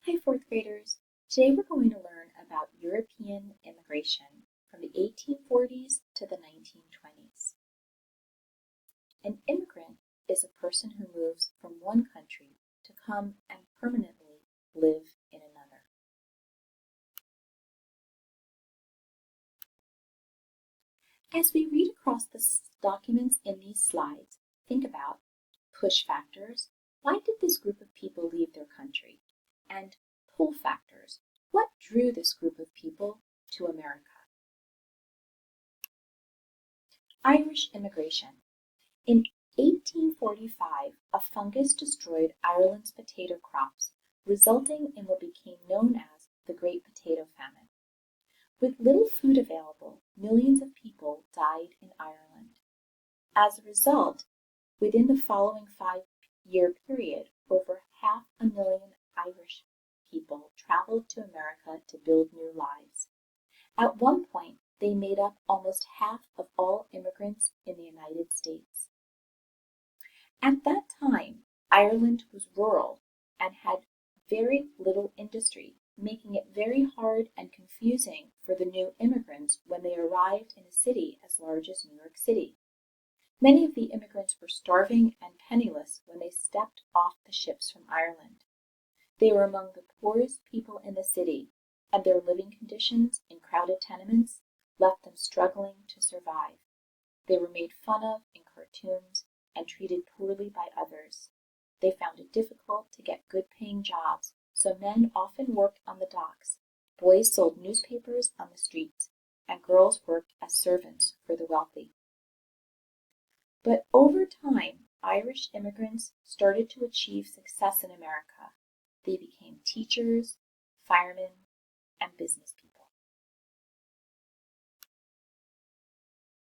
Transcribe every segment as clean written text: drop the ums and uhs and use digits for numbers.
Hi, fourth graders. Today we're going to learn about European immigration from the 1840s to the 1920s. An immigrant is a person who moves from one country to come and permanently live in another. As we read across the documents in these slides, think about push factors. Why did this group of people leave their country? And pull factors. What drew this group of people to America? Irish immigration. In 1845, a fungus destroyed Ireland's potato crops, resulting in what became known as the Great Potato Famine. With little food available, millions of people died in Ireland. As a result, within the following 5-year period, over 500,000 Irish people traveled to America to build new lives. At one point, they made up almost half of all immigrants in the United States. At that time, Ireland was rural and had very little industry, making it very hard and confusing for the new immigrants when they arrived in a city as large as New York City. Many of the immigrants were starving and penniless when they stepped off the ships from Ireland. They were among the poorest people in the city, and their living conditions in crowded tenements left them struggling to survive. They were made fun of in cartoons and treated poorly by others. They found it difficult to get good-paying jobs, so men often worked on the docks, boys sold newspapers on the streets, and girls worked as servants for the wealthy. But over time, Irish immigrants started to achieve success in America. They became teachers, firemen, and business people.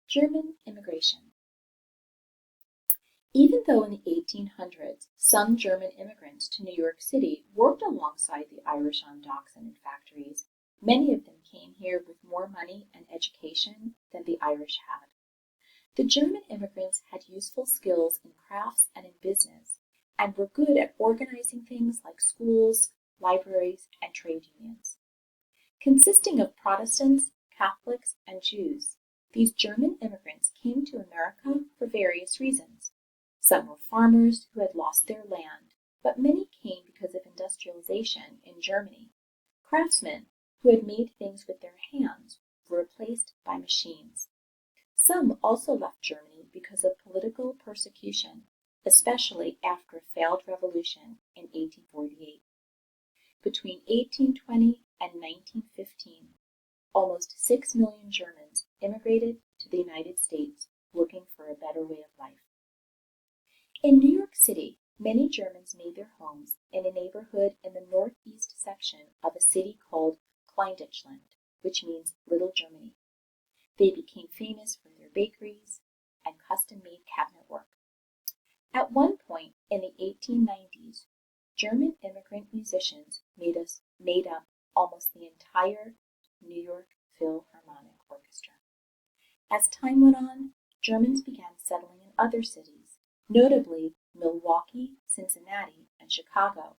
German immigration. Even though in the 1800s some German immigrants to New York City worked alongside the Irish on docks and in factories, many of them came here with more money and education than the Irish had. The German immigrants had useful skills in crafts and in business, and were good at organizing things like schools, libraries, and trade unions. Consisting of Protestants, Catholics, and Jews, these German immigrants came to America for various reasons. Some were farmers who had lost their land, but many came because of industrialization in Germany. Craftsmen who had made things with their hands were replaced by machines. Some also left Germany because of political persecution, especially after a failed revolution in 1848. Between 1820 and 1915, almost 6 million Germans immigrated to the United States looking for a better way of life. In New York City, many Germans made their homes in a neighborhood in the northeast section of a city called Kleindeutschland, which means Little Germany. They became famous for their bakeries and custom-made cabinet work. At one point in the 1890s, German immigrant musicians made up almost the entire New York Philharmonic Orchestra. As time went on, Germans began settling in other cities, notably Milwaukee, Cincinnati, and Chicago.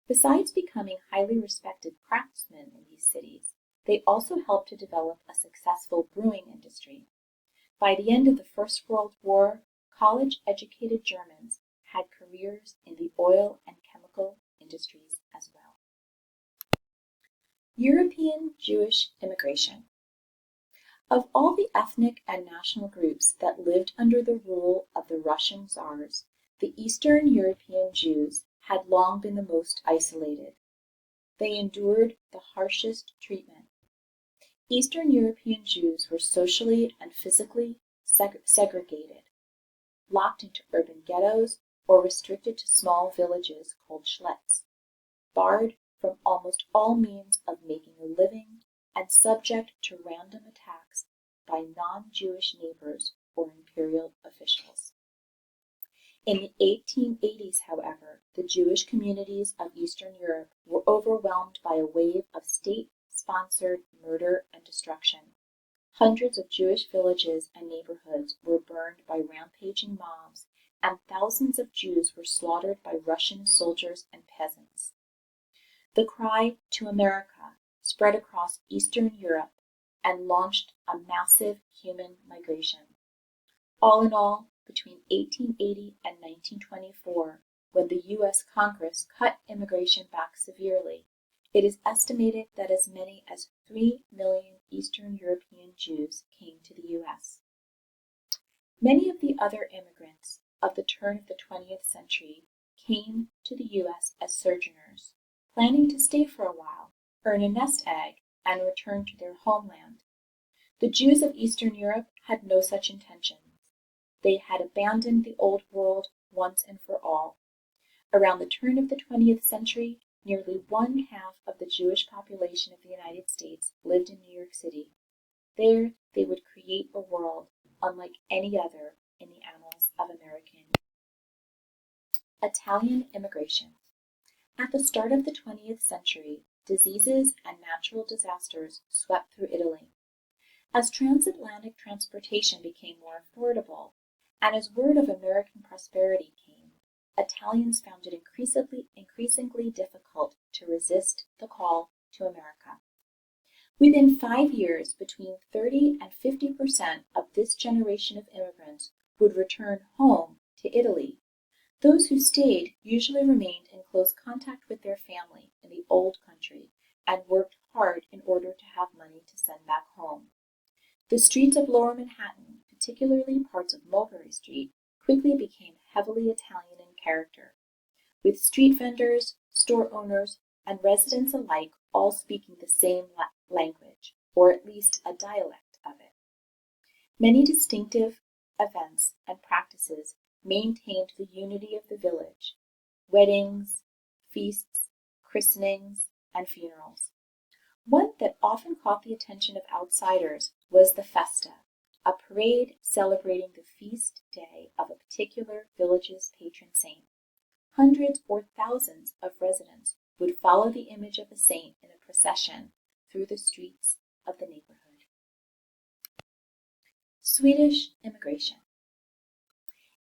Besides becoming highly respected craftsmen in these cities, they also helped to develop a successful brewing industry. By the end of the First World War, college-educated Germans had careers in the oil and chemical industries as well. European Jewish immigration. Of all the ethnic and national groups that lived under the rule of the Russian Tsars, the Eastern European Jews had long been the most isolated. They endured the harshest treatment. Eastern European Jews were socially and physically segregated, locked into urban ghettos, or restricted to small villages called shlets, barred from almost all means of making a living, and subject to random attacks by non-Jewish neighbors or imperial officials. In the 1880s, however, the Jewish communities of Eastern Europe were overwhelmed by a wave of state-sponsored murder and destruction. Hundreds of Jewish villages and neighborhoods were burned by rampaging mobs, and thousands of Jews were slaughtered by Russian soldiers and peasants. The cry "to America" spread across Eastern Europe and launched a massive human migration. All in all, between 1880 and 1924, when the U.S. Congress cut immigration back severely, it is estimated that as many as 3 million Eastern European Jews came to the U.S. Many of the other immigrants of the turn of the 20th century came to the U.S. as sojourners, planning to stay for a while, earn a nest egg, and return to their homeland. The Jews of Eastern Europe had no such intentions. They had abandoned the Old World once and for all. Around the turn of the 20th century, nearly one-half of the Jewish population of the United States lived in New York City. There, they would create a world unlike any other in the annals of American. Italian immigration. At the start of the 20th century, diseases and natural disasters swept through Italy. As transatlantic transportation became more affordable, and as word of American prosperity came, Italians found it increasingly difficult to resist the call to America. Within 5 years, between 30 and 50% of this generation of immigrants would return home to Italy. Those who stayed usually remained in close contact with their family in the old country and worked hard in order to have money to send back home. The streets of Lower Manhattan, particularly parts of Mulberry Street, quickly became heavily Italian in character, with street vendors, store owners, and residents alike all speaking the same language, or at least a dialect of it. Many distinctive events and practices maintained the unity of the village: weddings, feasts, christenings, and funerals. One that often caught the attention of outsiders was the festa, a parade celebrating the feast day of a particular village's patron saint. Hundreds or thousands of residents would follow the image of the saint in a procession through the streets of the neighborhood. Swedish immigration.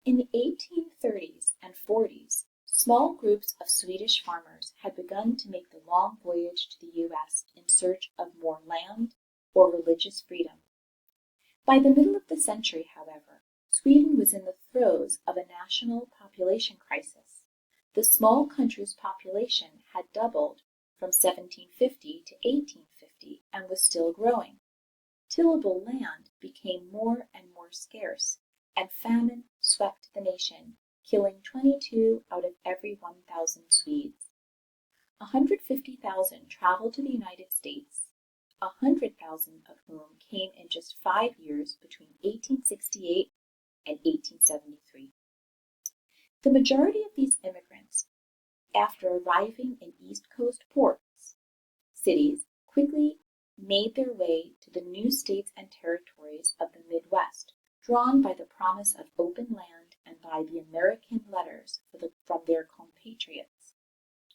In the 1830s and 40s, small groups of Swedish farmers had begun to make the long voyage to the U.S. in search of more land or religious freedom. By the middle of the century, however, Sweden was in the throes of a national population crisis. The small country's population had doubled from 1750 to 1850 and was still growing. Tillable land became more and more scarce, and famine swept the nation, killing 22 out of every 1,000 Swedes. 150,000 traveled to the United States, 100,000 of whom came in just 5 years between 1868 and 1873. The majority of these immigrants, after arriving in East Coast cities, quickly made their way to the new states and territories of the Midwest, drawn by the promise of open land and by the American letters from their compatriots.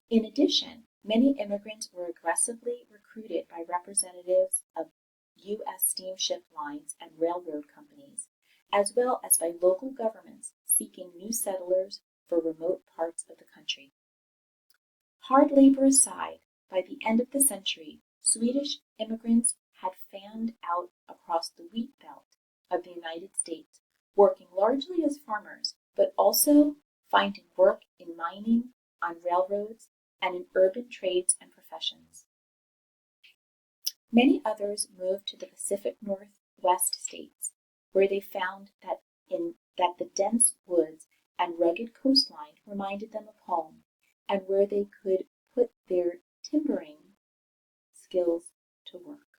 In addition, many immigrants were aggressively recruited by representatives of U.S. steamship lines and railroad companies, as well as by local governments seeking new settlers for remote parts of the country. Hard labor aside, by the end of the century, Swedish immigrants had fanned out across the wheat belt of the United States, working largely as farmers, but also finding work in mining, on railroads, and in urban trades and professions. Many others moved to the Pacific Northwest states, where they found that the dense woods and rugged coastline reminded them of home, and where they could put their timbering skills to work.